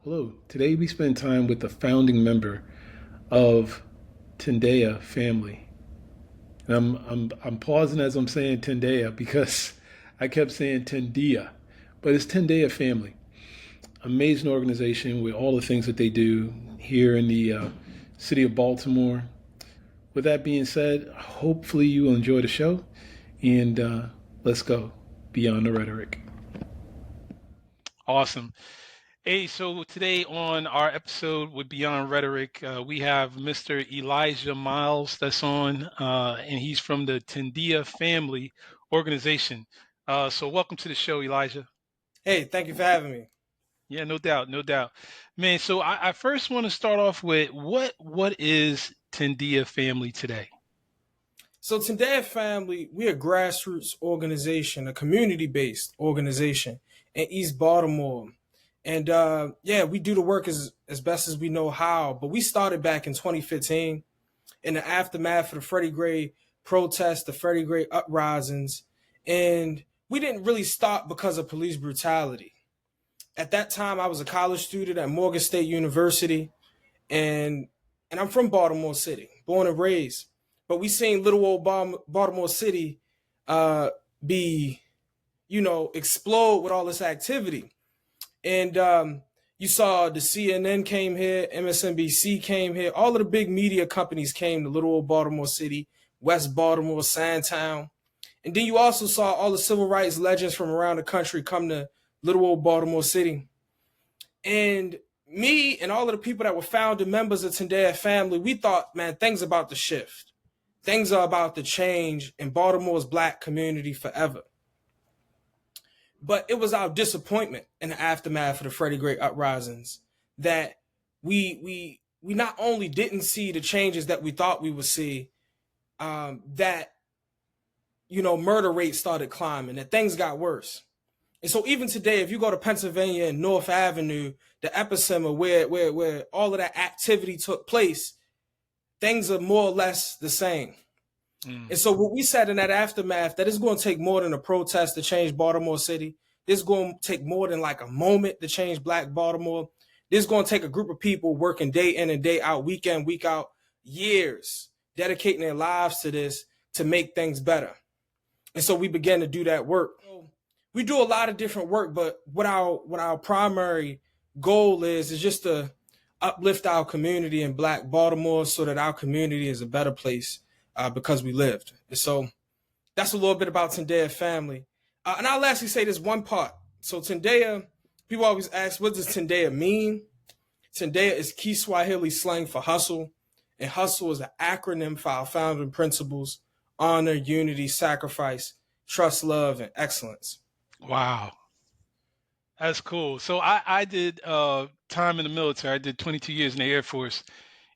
Hello. Today we spend time with the founding member of Tendea Family. And I'm pausing as I'm saying Tendea because I kept saying Tendea, but it's Tendea Family. Amazing organization with all the things that they do here in the city of Baltimore. With that being said, hopefully you will enjoy the show, and let's go beyond the rhetoric. Awesome. Hey, so today on our episode with Beyond Rhetoric, we have Mr. Elijah Miles that's on, and he's from the Tendea Family organization. So welcome to the show, Elijah. Hey, thank you for having me. Yeah, no doubt, no doubt. Man, so I first want to start off with what is Tendea Family today? So Tendea Family, we're a grassroots organization, a community-based organization in East Baltimore. And yeah, we do the work as best as we know how. But we started back in 2015 in the aftermath of the Freddie Gray protests, the Freddie Gray uprisings. And we didn't really stop because of police brutality. At that time, I was a college student at Morgan State University, and and I'm from Baltimore City, born and raised. But we seen little old Baltimore City uh, be, explode with all this activity. And you saw the CNN came here, MSNBC came here, all of the big media companies came to little old Baltimore City, West Baltimore, Sandtown. And then you also saw all the civil rights legends from around the country come to little old Baltimore City. And me and all of the people that were founding members of Tendea Family, we thought, man, things about to shift. Things are about to change in Baltimore's black community forever. But it was our disappointment in the aftermath of the Freddie Gray uprisings that we not only didn't see the changes that we thought we would see, that murder rates started climbing, that things got worse. And so even today, if you go to Pennsylvania and North Avenue, the epicenter where all of that activity took place, things are more or less the same. Mm. And so what we said in that aftermath, that it's going to take more than a protest to change Baltimore City. It's going to take more than like a moment to change Black Baltimore. This is going to take a group of people working day in and day out, week in, week out, years, dedicating their lives to this to make things better. And so we began to do that work. We do a lot of different work, but what our primary goal is just to uplift our community in Black Baltimore so that our community is a better place because we lived. And so that's a little bit about Tendea Family. And I'll lastly say this one part. So Tendea, people always ask, what does Tendea mean? Tendea is Kiswahili slang for hustle, and hustle is an acronym for our founding principles: honor, unity, sacrifice, trust, love, and excellence. Wow, that's cool. So I did time in the military. I did 22 years in the Air Force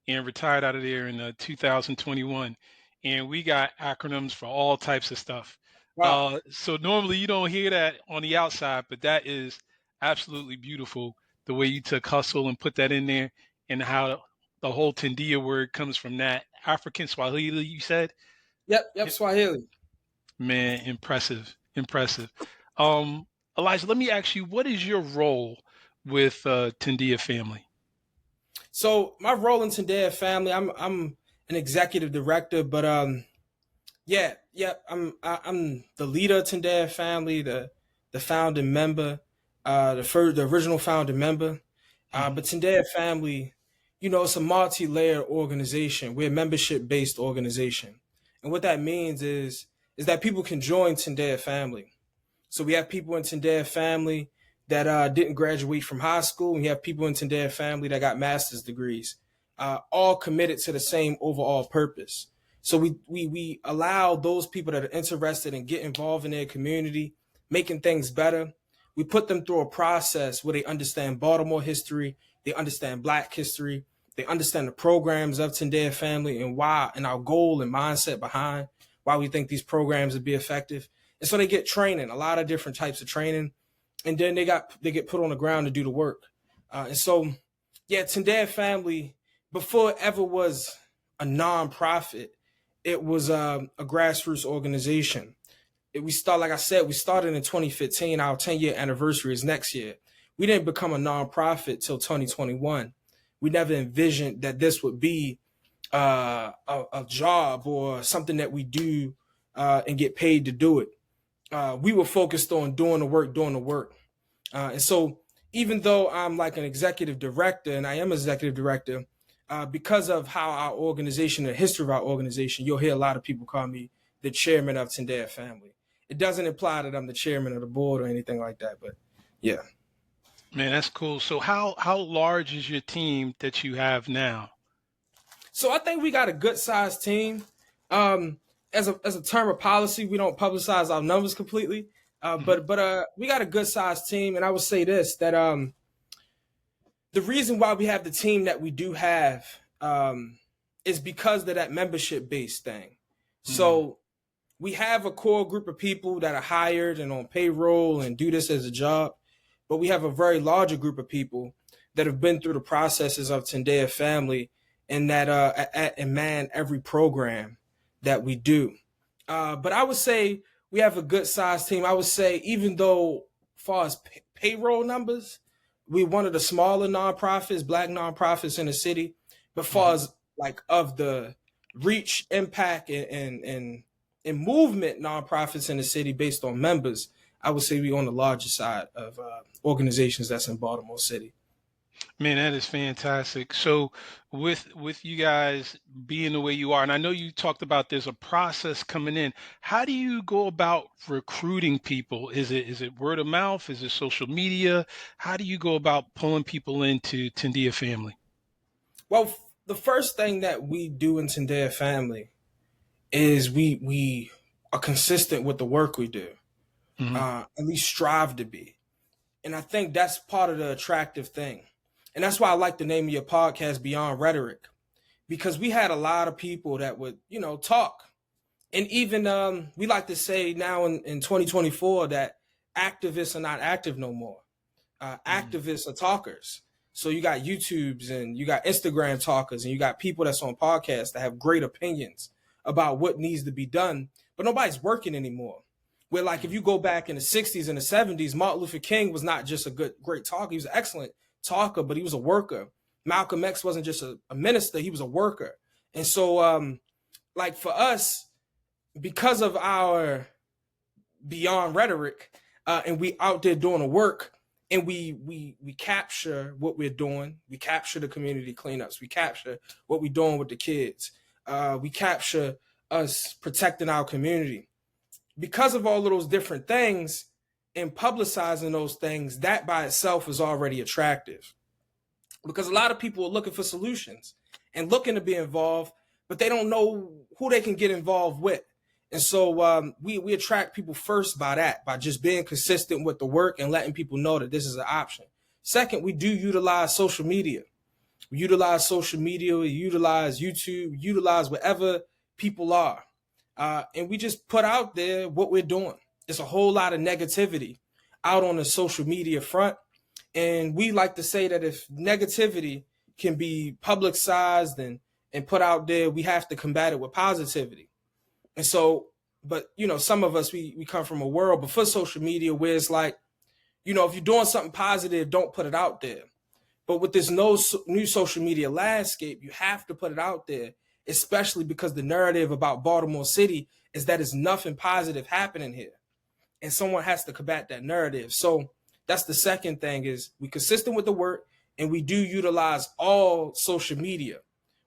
and retired out of there in 2021. And we got acronyms for all types of stuff. Wow. So normally you don't hear that on the outside, but that is absolutely beautiful the way you took hustle and put that in there, and how the whole Tendia word comes from that African Swahili, you said? Yep, Yeah, Swahili. man, impressive, impressive. Um, Elijah, let me ask you, what is your role with Tendia Family? So my role in Tendea Family, I'm an executive director, but I'm the leader of Tendea Family, the founding member, the original founding member. Mhm. But Tendea Family, it's a multi-layered organization. We're a membership-based organization, and what that means is that people can join Tendea Family. So we have people in Tendea Family that didn't graduate from high school. And we have people in Tendea Family that got master's degrees, all committed to the same overall purpose. So we allow those people that are interested in get involved in their community, making things better. We put them through a process where they understand Baltimore history, they understand Black history, they understand the programs of Tendea Family and why, and our goal and mindset behind why we think these programs would be effective. And so they get training, a lot of different types of training, and then they get put on the ground to do the work. And so, yeah, Tendea Family, before it ever was a nonprofit, it was a grassroots organization. Like I said, we started in 2015. Our 10-year anniversary is next year. we didn't become a nonprofit till 2021. We never envisioned that this would be a job or something that we do and get paid to do it. We were focused on doing the work. And so even though I'm like an executive director, and I am executive director, because of how our organization, the history of our organization, you'll hear a lot of people call me the chairman of Tendea Family. It doesn't imply that I'm the chairman of the board or anything like that, but yeah. Man, that's cool. So how large is your team that you have now? So I think we got a good sized team. As a term of policy, we don't publicize our numbers completely, Mhm. but we got a good sized team, and I would say this that the reason why we have the team that we do have is because of that membership based thing. Mm. So we have a core group of people that are hired and on payroll and do this as a job, but we have a very larger group of people that have been through the processes of Tendea Family and that and man every program that we do. But I would say we have a good sized team. I would say even though, as far as payroll numbers, we're one of the smaller nonprofits, black nonprofits in the city. But far Mhm. as like of the reach, impact, and movement nonprofits in the city based on members, I would say we're on the larger side of organizations that's in Baltimore City. Man, that is fantastic. So with you guys being the way you are, and I know you talked about there's a process coming in. How do you go about recruiting people? Is it word of mouth? Is it social media? How do you go about pulling people into Tendea Family? Well, the first thing that we do in Tendea Family is we are consistent with the work we do, Hmm. at least strive to be. And I think that's part of the attractive thing. And that's why I like the name of your podcast, Beyond Rhetoric, because we had a lot of people that would, talk. And even we like to say now in 2024 that activists are not active no more. Mm. Activists are talkers. So you got YouTubes and you got Instagram talkers and you got people that's on podcasts that have great opinions about what needs to be done, but nobody's working anymore. Where like if Mm. you go back in the 60s and the 70s, Martin Luther King was not just a great talker, he was an excellent talker, but he was a worker. Malcolm X wasn't just a minister, he was a worker. And so like for us, because of our beyond rhetoric, and we out there doing the work, and we capture what we're doing. We capture the community cleanups. We capture what we're doing with the kids. We capture us protecting our community. Because of all of those different things and publicizing those things, that by itself is already attractive. Because a lot of people are looking for solutions and looking to be involved, but they don't know who they can get involved with. And so we attract people first by that, by just being consistent with the work and letting people know that this is an option. Second, we do utilize social media. We utilize social media, we utilize YouTube, we utilize whatever people are. And we just put out there what we're doing. There's a whole lot of negativity out on the social media front. And we like to say that if negativity can be publicized and put out there, we have to combat it with positivity. And so, but some of us we come from a world before social media where it's like, if you're doing something positive, don't put it out there. But with this new social media landscape, you have to put it out there, especially because the narrative about Baltimore City is that there's nothing positive happening here. And someone has to combat that narrative. So that's the second thing is we consistent with the work and we do utilize all social media.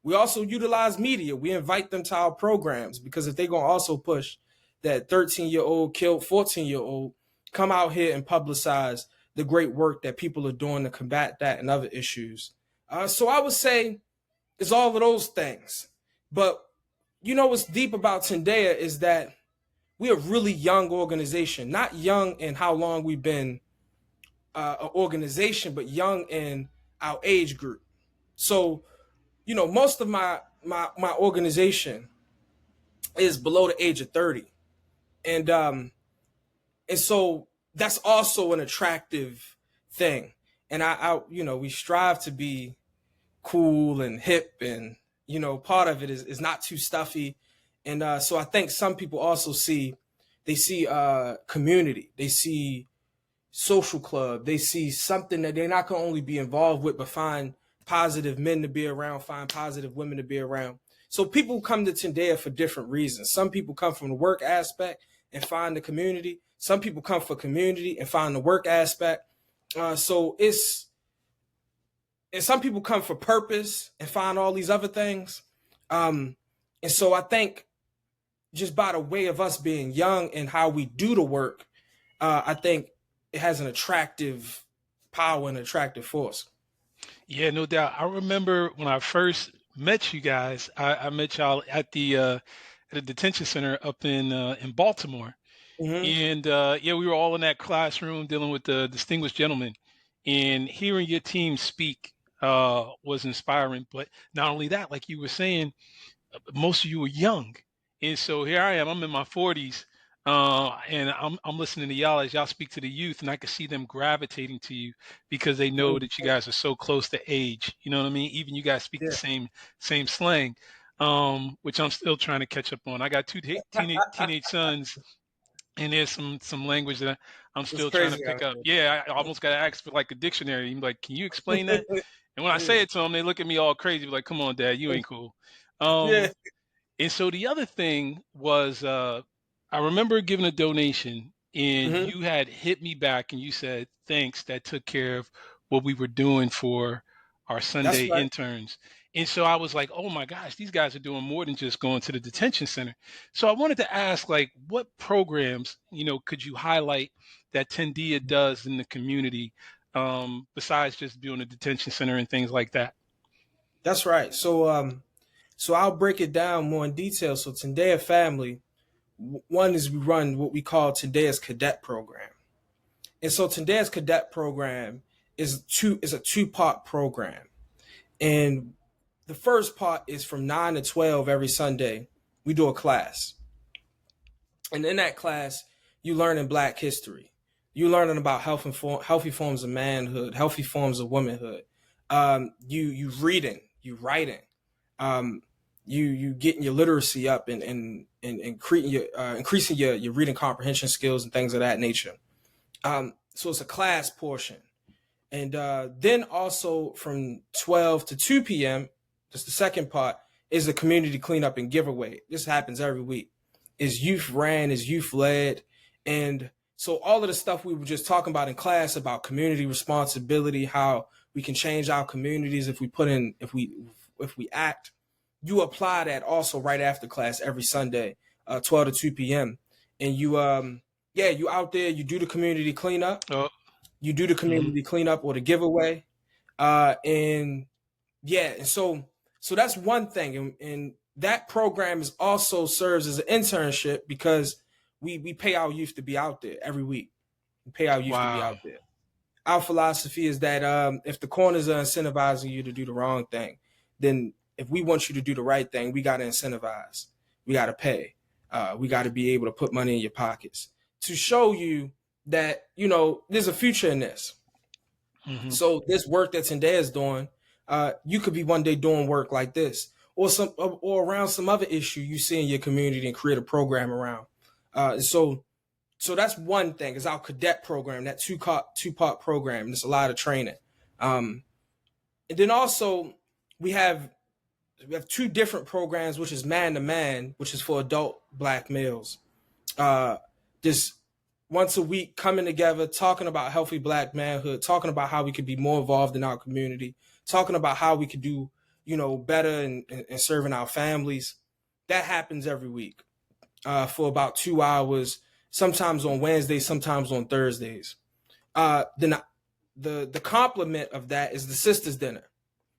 We also utilize media. We invite them to our programs because if they're going to also push that 13-year-old killed 14-year-old, come out here and publicize the great work that people are doing to combat that and other issues. So I would say it's all of those things. But what's deep about Tendea is that we're a really young organization, not young in how long we've been an organization, but young in our age group. So, most of my organization is below the age of 30. And so that's also an attractive thing. And we strive to be cool and hip and, part of it is not too stuffy. And so I think some people also see community. They see social club. They see something that they're not going to only be involved with, but find positive men to be around, find positive women to be around. So people come to Tendea for different reasons. Some people come from the work aspect and find the community. Some people come for community and find the work aspect. So it's, and some people come for purpose and find all these other things. And so I think just by the way of us being young and how we do the work, I think it has an attractive power and attractive force. Yeah, no doubt. I remember when I first met you guys. I met y'all at the detention center up in Baltimore, Mm-hmm. and yeah, we were all in that classroom dealing with the distinguished gentleman, and hearing your team speak was inspiring. But not only that, like you were saying, most of you were young, and so here I am. I'm in my 40s, and I'm listening to y'all as y'all speak to the youth, and I can see them gravitating to you because they know that you guys are so close to age. You know what I mean? Even you guys speak the Yeah. same slang, which I'm still trying to catch up on. I got two teenage sons, and there's some language that I'm It's still trying to crazy pick out up. Yeah, I almost got to ask for like a dictionary. I'm like, can you explain that? here. And when I Yeah. say it to them, they look at me all crazy, like, "Come on, Dad, you ain't cool." Yeah. Um, and so the other thing was, I remember giving a donation, and Mm-hmm. you had hit me back, and you said, "Thanks, that took care of what we were doing for our That's Sunday right. interns." And so I was like, "Oh my gosh, these guys are doing more than just going to the detention center." So I wanted to ask, like, what programs, could you highlight that Tendea does in the community, besides just doing a detention center and things like that? That's right. So I'll break it down more in detail. So Tendea Family, one is we run what we call Tendea's Cadet Program. And so Tendea's Cadet Program is a two-part program. And the first part is from 9 to 12 every Sunday. We do a class. And in that class, you learn in Black history. You learning about healthy forms of manhood, healthy forms of womanhood. You reading, you writing, um, you getting your literacy up and increasing your reading comprehension skills and things of that nature. So it's a class portion. And then also from 12 to 2 p.m., just the second part, is the community cleanup and giveaway. This happens every week. Is youth ran, is youth led. And so all of the stuff we were just talking about in class about community responsibility, how we can change our communities if we act, you apply that also right after class every Sunday, 12 to 2 p.m. And you out there, you do the community cleanup, Oh, you do the mhm. community cleanup or the giveaway, and yeah, and so that's one thing, and that program is also serves as an internship because we pay our youth to be out there every week. We pay our youth to be Wow. out there. Our philosophy is that if the corners are incentivizing you to do the wrong thing, then if we want you to do the right thing, we got to incentivize. We got to pay. We got to be able to put money in your pockets to show you that there's a future in this. Hmm. So this work that Tendea is doing, you could be one day doing work like this, or around some other issue you see in your community and create a program around. So that's one thing is our cadet program, that two-part program. There's a lot of training, and then also we have two different programs, which is man to man, which is for adult Black males. Uh, just once a week coming together, talking about healthy Black manhood, talking about how we could be more involved in our community, talking about how we could do, better in serving our families. That happens every week for about 2 hours, sometimes on Wednesdays, sometimes on Thursdays. Then the complement of that is the Sisters Dinner,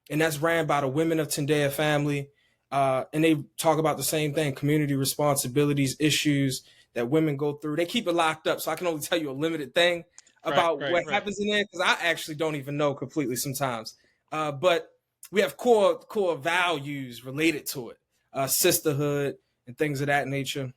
and that's ran by the women of Tendea Family. And they talk about the same thing: community responsibilities, issues that women go through. They keep it locked up, so I can only tell you a limited thing Right, about right, what right. happens in there because I actually don't even know completely sometimes. But we have core values related to it, sisterhood and things of that nature.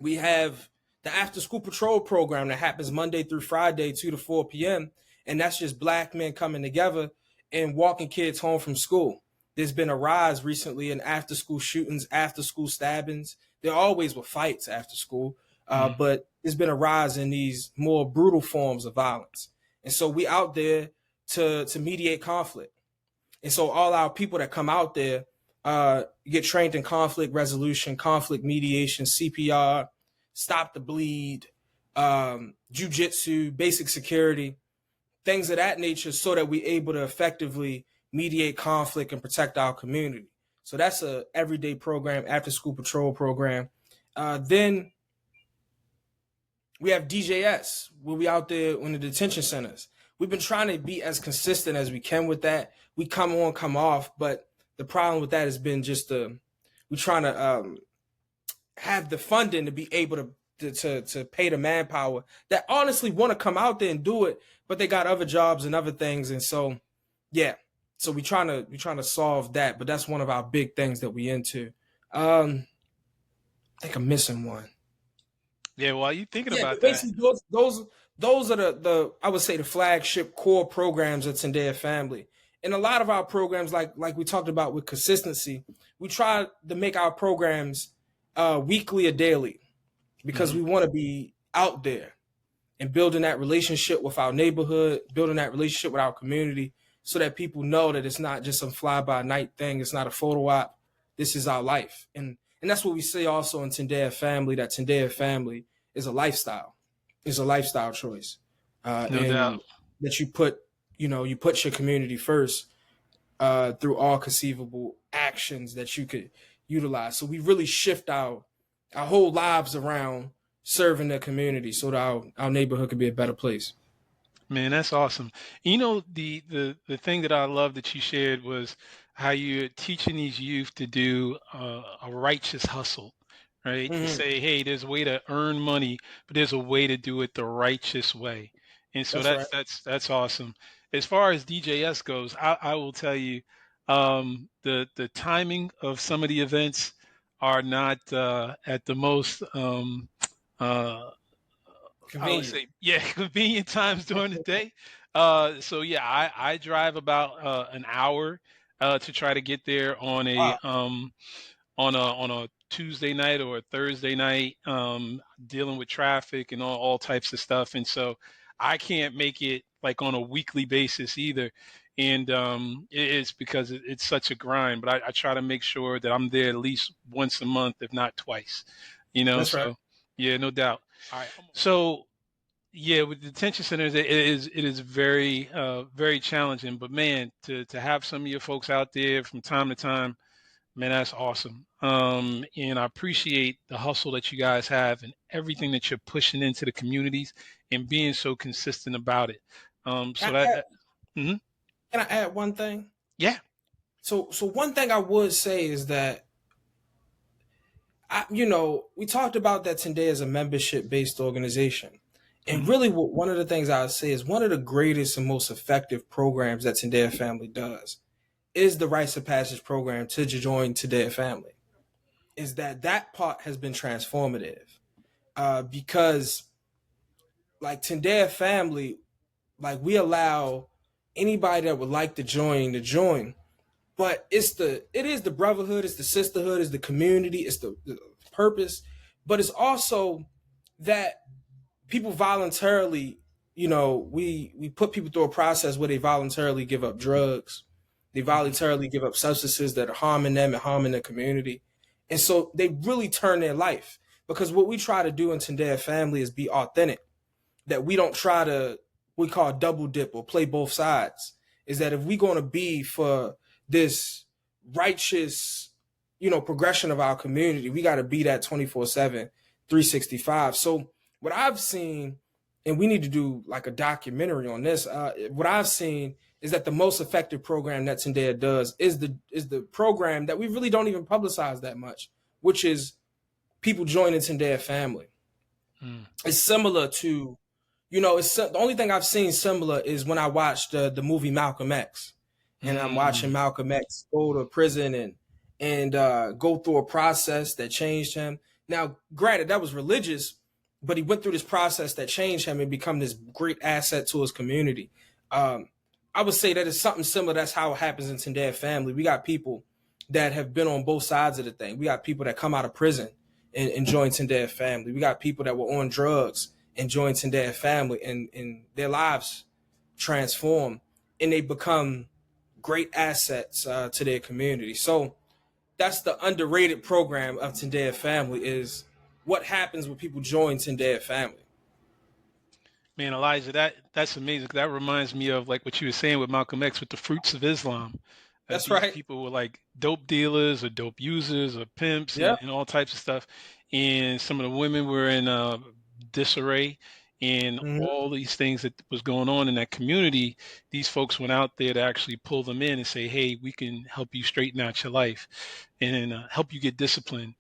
We have the after school patrol program that happens Monday through Friday, 2 to 4 p.m. And that's just Black men coming together and walking kids home from school. There's been a rise recently in after school shootings, after school stabbings. There always were fights after school, Mhm. but there's been a rise in these more brutal forms of violence. And so we out there to mediate conflict. And so all our people that come out there get trained in conflict resolution, conflict mediation, CPR, stop the bleed, jujitsu, basic security, things of that nature, so that we're able to effectively mediate conflict and protect our community. So that's a everyday program, after school patrol program. Then we have DJS, where we out there in the detention centers. We've been trying to be as consistent as we can with that. We come on, come off, but the problem with that has been just we're trying to have the funding to be able to pay the manpower that honestly want to come out there and do it, but they got other jobs and other things. And so, yeah, so we trying to solve that, but that's one of our big things that we into. I think I'm missing one. Yeah, while you thinking about that, basically those are the I would say the flagship core programs at Tendea Family. And a lot of our programs, like we talked about with consistency, we try to make our programs weekly or daily, because we want to be out there and building that relationship with our neighborhood, building that relationship with our community, so that people know that it's not just some fly-by-night thing. It's not a photo op. This is our life. And that's what we say also in Tendea Family, that Tendea Family is a lifestyle. It's a lifestyle choice. no doubt. That you put your community first through all conceivable actions that you could utilize. So we really shift our whole lives around serving the community, so that our neighborhood could be a better place. Man, that's awesome. You know, the thing that I love that you shared was how you're teaching these youth to do a righteous hustle, right? To say, hey, there's a way to earn money, but there's a way to do it the righteous way. And so That's right. that's awesome. As far as DJS goes, I will tell you, the timing of some of the events are not at the most uh, I would Convenient. say, yeah, convenient times during the day. So yeah, I drive about an hour to try to get there Wow. on a Tuesday night or a Thursday night, dealing with traffic and all types of stuff. And so I can't make it like on a weekly basis either. And it's because it's such a grind. But I try to make sure that I'm there at least once a month, if not twice. You know, That's right. so yeah, no doubt. So yeah, with detention centers, it is very very challenging. But man, to have some of your folks out there from time to time, man, that's awesome. And I appreciate the hustle that you guys have and everything that you're pushing into the communities and being so consistent about it. So Can I add, mhm. can I add one thing? Yeah. So one thing I would say is that we talked about that Tendea is a membership based organization. And Mhm. really, one of the things I would say is one of the greatest and most effective programs that Tendea Family does is the Rites of Passage program to join Tendea Family. Is that part has been transformative, because like Tendea Family, like we allow anybody that would like to join, but it is the brotherhood, it's the sisterhood, it's the community, it's the purpose, but it's also that people voluntarily, we put people through a process where they voluntarily give up drugs, they voluntarily give up substances that are harming them and harming the community, and so they really turn their life. Because what we try to do in Tendea Family is be authentic, that we don't try to, we call double dip or play both sides. Is that if we're going to be for this righteous, progression of our community, we got to be that 24/7, 365. So what I've seen, and we need to do like a documentary on this, what I've seen is that the most effective program that Tendea does is the program that we really don't even publicize that much, which is people joining Tendea Family. Mm. It's similar to, it's the only thing I've seen similar is when I watched the movie Malcolm X, and I'm watching Mm. Malcolm X go to prison and go through a process that changed him. Now, granted, that was religious, but he went through this process that changed him and become this great asset to his community. I would say that it's something similar. That's how it happens in Tendea Family. We got people that have been on both sides of the thing. We got people that come out of prison and joined Tendea Family. We got people that were on drugs and joined Tendea Family, and their lives transform, and they become great assets to their community. So that's the underrated program of Tendea Family, is what happens when people join Tendea Family. Man, Elijah, that's amazing. That reminds me of like what you were saying with Malcolm X with the fruits of Islam. That That's these right. people were like dope dealers or dope users or pimps Yeah. and all types of stuff. And some of the women were in disarray and Mm-hmm. all these things that was going on in that community. These folks went out there to actually pull them in and say, hey, we can help you straighten out your life and help you get disciplined,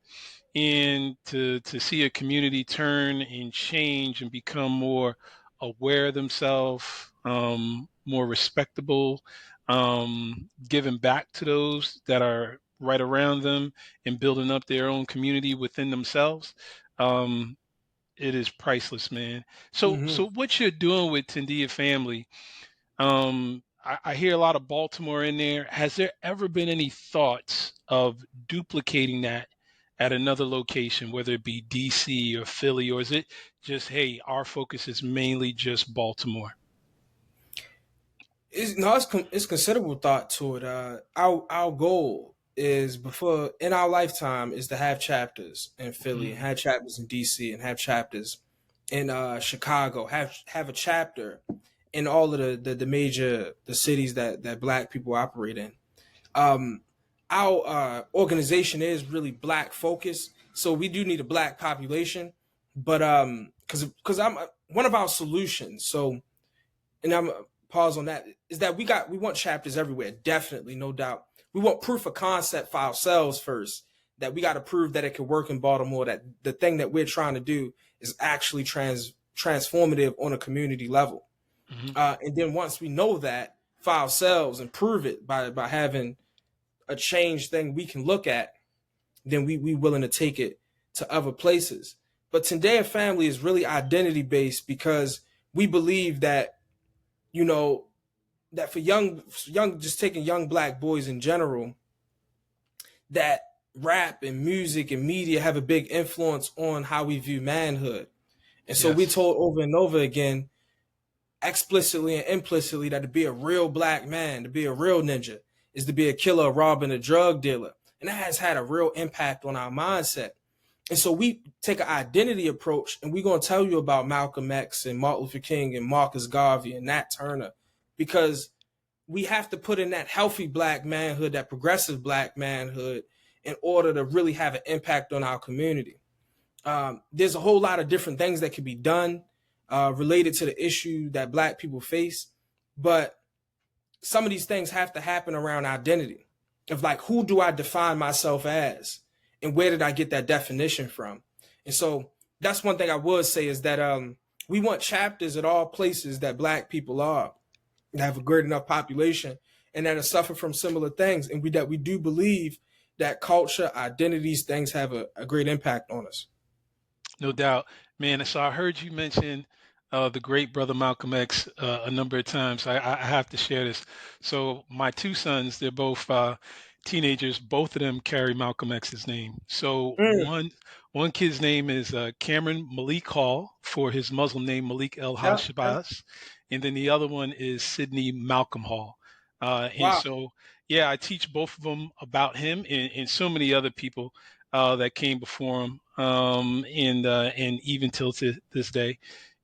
and to see a community turn and change and become more aware of themselves, more respectable, giving back to those that are right around them, and building up their own community within themselves. Um, it is priceless, man. Mm-hmm. So what you're doing with Tendea Family, I hear a lot of Baltimore in there. Has there ever been any thoughts of duplicating that at another location, whether it be DC or Philly, or is it just, hey, our focus is mainly just Baltimore? It's considerable thought to it. Our goal is, before in our lifetime, is to have chapters in Philly, and Mm, have chapters in DC, and have chapters in Chicago. Have a chapter in all of the major the cities that Black people operate in. Um, our organization is really Black focused, so we do need a Black population. But because I'm one of our solutions. So, and I'm pause on that, is that we want chapters everywhere, definitely, no doubt. We want proof of concept for ourselves first, that we got to prove that it can work in Baltimore, that the thing that we're trying to do is actually transformative on a community level. mhm. And then once we know that for ourselves and prove it by having a change thing we can look at, then we willing to take it to other places. But Tendea Family is really identity based, because we believe that, you know, that for young just taking young Black boys in general, that rap and music and media have a big influence on how we view manhood. And so we Yes. told over and over again, explicitly and implicitly, that to be a real Black man, to be a real ninja, is to be a killer, a robber, and a drug dealer. And that has had a real impact on our mindset. And so we take an identity approach, and we're going to tell you about Malcolm X and Martin Luther King and Marcus Garvey and Nat Turner, because we have to put in that healthy Black manhood, that progressive Black manhood, in order to really have an impact on our community. There's a whole lot of different things that can be done related to the issue that Black people face, but some of these things have to happen around identity, of like, who do I define myself as, and where did I get that definition from? And so that's one thing I would say, is that we want chapters at all places that Black people are, that have a great enough population, and that are suffer from similar things, and we do believe that culture, identities, things have a great impact on us. No doubt, man. So I heard you mention the great brother Malcolm X a number of times. I have to share this. So my two sons, they're both teenagers. Both of them carry Malcolm X's name. So Mm, one kid's name is Cameron Malik Hall, for his Muslim name Malik El yeah, yeah. Hashabas, and then the other one is Sidney Malcolm Hall. And Wow. so, yeah, I teach both of them about him, and so many other people that came before him, and even till to this day.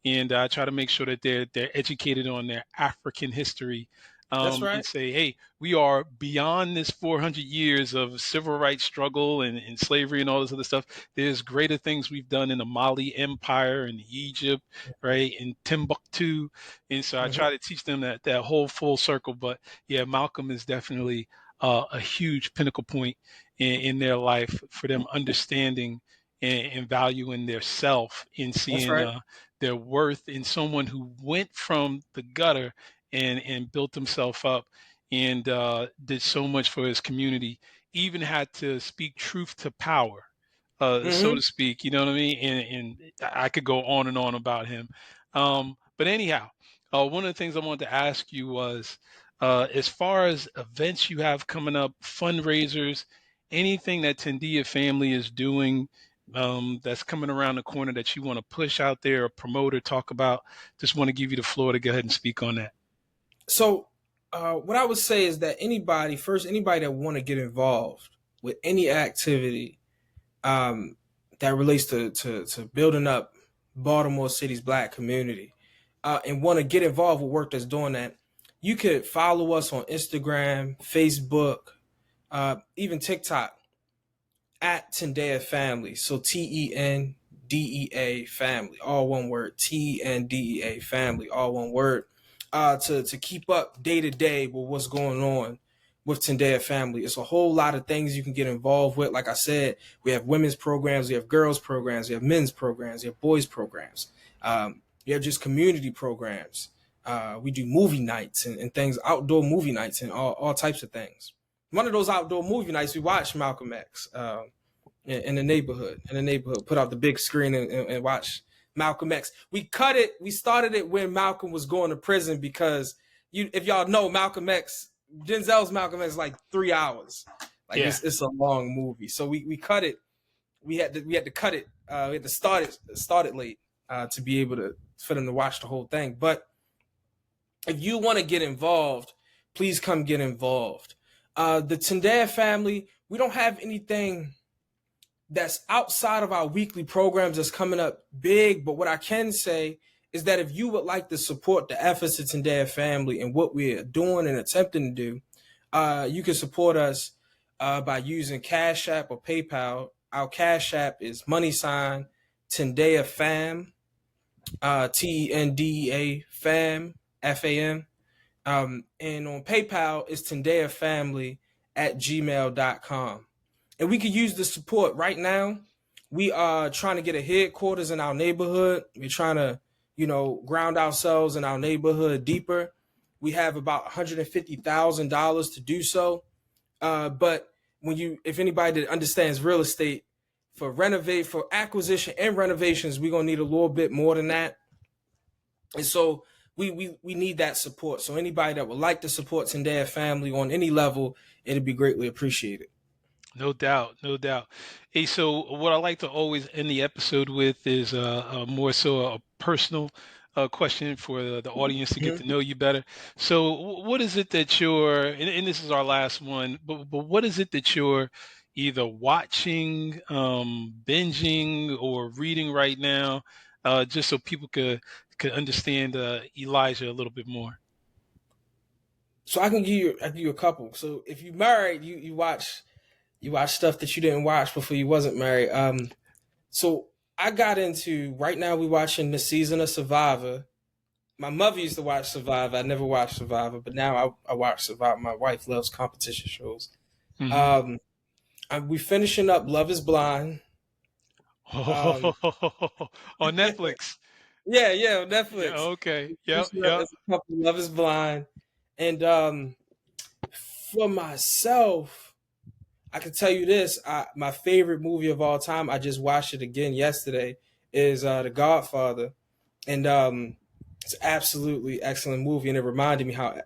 And I try to make sure that they're educated on their African history, That's and right. say, hey, we are beyond this 400 years of civil rights struggle and slavery and all this other stuff. There's greater things we've done in the Mali Empire and Egypt, right, in Timbuktu. And so I Mhm. try to teach them that whole full circle. But yeah, Malcolm is definitely a huge pinnacle point in their life, for them understanding and valuing their self, in That's seeing right. their worth in someone who went from the gutter and built himself up, and did so much for his community, even had to speak truth to power, so Hmm. to speak. You know what I mean? And I could go on and on about him. But anyhow, one of the things I wanted to ask you was, as far as events you have coming up, fundraisers, anything that Tendea Family is doing that's coming around the corner that you want to push out there or promote or talk about? Just want to give you the floor to go ahead and speak on that. So, what I would say is that anybody that want to get involved with any activity um, that relates to building up Baltimore City's Black community and want to get involved with work that's doing that, you could follow us on Instagram, Facebook, even TikTok at Tendea Family. So Tendea Family, all one word. Tendea Family, all one word. To keep up day to day with what's going on with Tendea Family. It's a whole lot of things you can get involved with. Like I said, we have women's programs, we have girls programs, we have men's programs, we have boys programs. We have just community programs. We do movie nights and things, outdoor movie nights and all types of things. One of those outdoor movie nights, we watched Malcolm X in the neighborhood. Put out the big screen and watch Malcolm X. We cut it. We started it when Malcolm was going to prison because if y'all know Malcolm X, Denzel's Malcolm X is like 3 hours. Like Yeah. it's a long movie. So we cut it. We had to cut it. We had to start it late to be able for them to watch the whole thing. But if you want to get involved, please come get involved. The Tendea Family, we don't have anything that's outside of our weekly programs that's coming up big. But what I can say is that if you would like to support the efforts of Tendea Family and what we're doing and attempting to do, you can support us by using Cash App or PayPal. Our Cash App is # Tendea Fam, Tendea Fam, FAM. And on PayPal, it's tendeafamily@gmail.com. And we could use the support right now. We are trying to get a headquarters in our neighborhood. We're trying to, ground ourselves in our neighborhood deeper. We have about $150,000 to do so. But if anybody that understands real estate, for acquisition and renovations, we're gonna need a little bit more than that. And so we need that support. So anybody that would like to support Tendea Family on any level, it'd be greatly appreciated. No doubt, no doubt. Hey, so what I like to always end the episode with is more so a personal question for the audience to get Mhm. to know you better. So, what is it that and this is our last one, but what is it that you're either watching, binging, or reading right now, just so people could understand Elijah a little bit more? So I can give you a couple. So if you married, you watch stuff that you didn't watch before you wasn't married. So I got into right now. We watching the season of Survivor. My mother used to watch Survivor. I never watched Survivor, but now I watch Survivor. My wife loves competition shows. Hmm. Um, we finishing up Love Is Blind. Um, On Netflix. yeah, on Yeah, Netflix. okay. We Yep, finishing up yep. as a couple Love Is Blind, and for myself, I can tell you this: my favorite movie of all time. I just watched it again yesterday. Is The Godfather, and it's absolutely excellent movie, and it reminded me how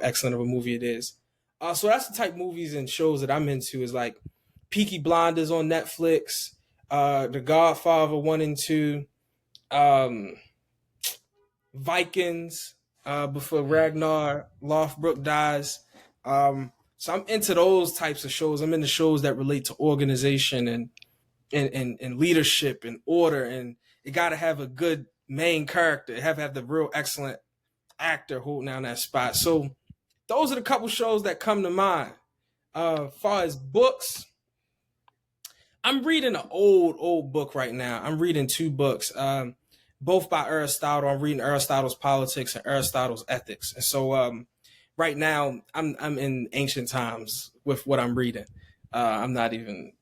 excellent of a movie it is. So that's the type of movies and shows that I'm into. Is like Peaky Blinders on Netflix, The Godfather 1 and 2, um, Vikings, before Ragnar Lothbrok dies. So I'm into those types of shows. I'm into shows that relate to organization and leadership and order, and it got to have a good main character. It have the real excellent actor holding down that spot. So those are the couple shows that come to mind. Far as books, I'm reading an old book right now. I'm reading 2 books, both by Aristotle. I'm reading Aristotle's Politics and Aristotle's Ethics. And so right now I'm in ancient times with what I'm reading. I'm not even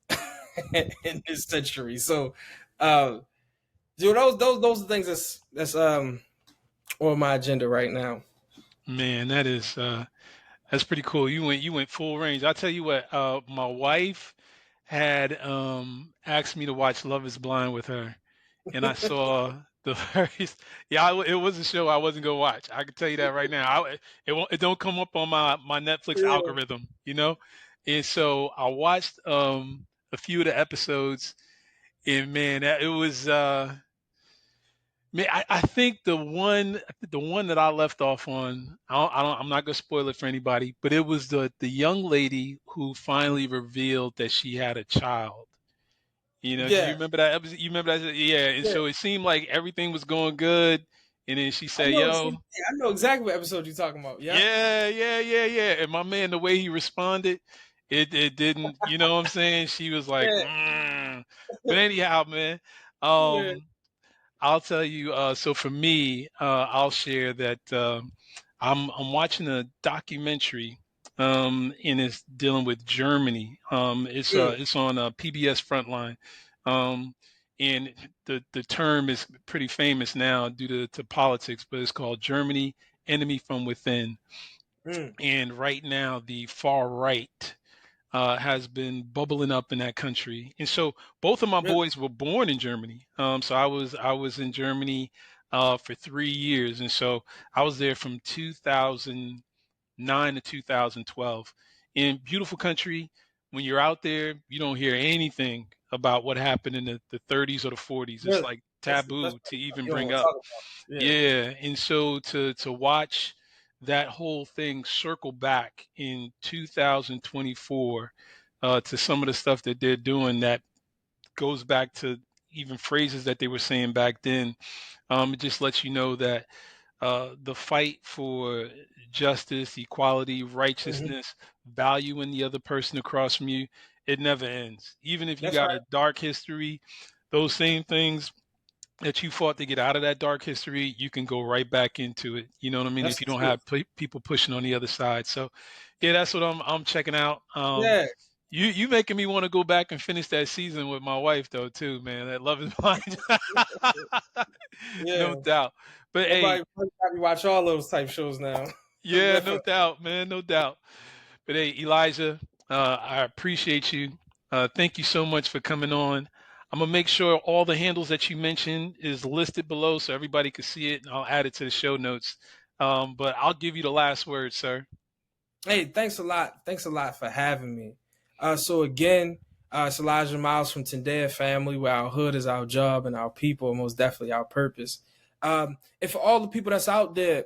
in this century. So dude, those are things that's on my agenda right now. Man, that's pretty cool. You went full range. I'll tell you what, my wife had asked me to watch Love Is Blind with her, and I saw the first. Yeah, it was a show I wasn't gonna watch. I can tell you that right now. It don't come up on my Netflix Yeah. algorithm. And so I watched a few of the episodes, And man, it was man, I think the one that I left off on, I'm not gonna spoil it for anybody, but it was the young lady who finally revealed that she had a child. Do you Yeah, remember that episode? You remember that? Yeah. And yeah. so it seemed like everything was going good, and then she I said, know. "Yo, See, I know exactly what episode you're talking about. Yep. yeah, yeah, yeah, yeah." And my man, the way he responded, it didn't. You know what I'm saying? She was like, Yeah, mm. But anyhow, man. yeah, Um, I'll tell you. So for me, I'll share that I'm watching a documentary, and it's dealing with Germany. mm, It's on PBS Frontline, um, and the term is pretty famous now due to politics, but it's called Germany Enemy from Within. mm. And right now, the far right has been bubbling up in that country. And so both of my Really? boys were born in Germany. So I was in Germany for 3 years, and so I was there from 2009 to 2012. In beautiful country. When you're out there, you don't hear anything about what happened in the 30s or the 40s. It's Really? like That's taboo to even you don't bring want to up. talk about. Yeah. Yeah, and so to watch that whole thing circle back in 2024 to some of the stuff that they're doing that goes back to even phrases that they were saying back then. It just lets you know that the fight for justice, equality, Hmm. righteousness, valuing the other person across from you, it never ends. Even if you That's got right. a dark history, those same things that you fought to get out of that dark history, you can go right back into it. You know what I mean? That's If you the don't truth. have people pushing on the other side. So, yeah, that's what I'm checking out. Yeah. You making me want to go back and finish that season with my wife though too, man. That Love is Blind, no Yeah. doubt. But hey, Everybody probably watch all those type shows now. yeah, no Definitely. doubt, man, no doubt. But hey, Elijah, I appreciate you. Thank you so much for coming on. I'm gonna make sure all the handles that you mentioned is listed below so everybody can see it, and I'll add it to the show notes. But I'll give you the last word, sir. Hey, thanks a lot. Thanks a lot for having me. So again, it's Elijah Miles from Tendea Family, where our hood is our job and our people are most definitely our purpose. And for all the people that's out there,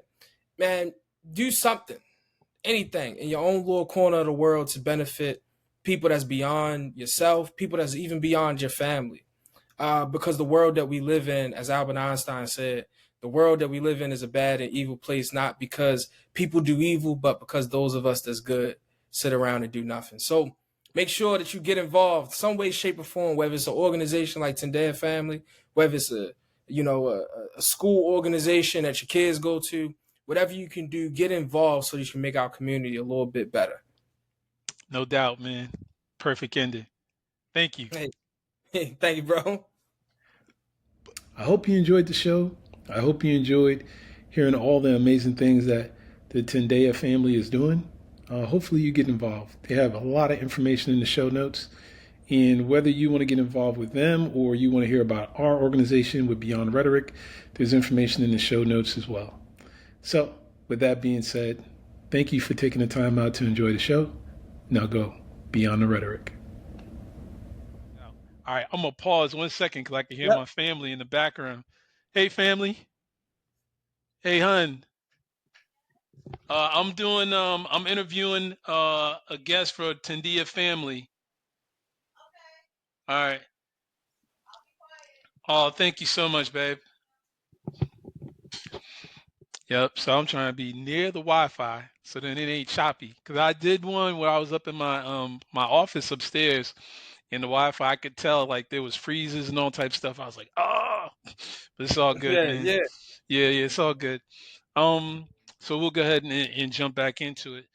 man, do something, anything in your own little corner of the world to benefit people that's beyond yourself, people that's even beyond your family. Because the world that we live in, as Albert Einstein said, the world that we live in is a bad and evil place, not because people do evil, but because those of us that's good sit around and do nothing. So make sure that you get involved some way, shape, or form, whether it's an organization like Tendea Family, whether it's a school organization that your kids go to, whatever you can do, get involved so you can make our community a little bit better. No doubt, man. Perfect ending. Thank you. Hey, thank you, bro. I hope you enjoyed the show. I hope you enjoyed hearing all the amazing things that the Tendea family is doing. Hopefully, you get involved. They have a lot of information in the show notes. And whether you want to get involved with them or you want to hear about our organization with Beyond Rhetoric, there's information in the show notes as well. So, with that being said, thank you for taking the time out to enjoy the show. Now go beyond the rhetoric. All right, I'm gonna pause 1 second because I can hear Yep. my family in the background. Hey, family. Hey, hun. I'm interviewing a guest for Tendea Family. All right. Oh, thank you so much, babe. Yep. So I'm trying to be near the Wi-Fi so then it ain't choppy. Cause I did one where I was up in my office upstairs and the Wi-Fi I could tell like there was freezes and all type of stuff. I was like, oh, but it's all good, Yeah, man. yeah. Yeah, yeah, it's all good. Um, so we'll go ahead and jump back into it.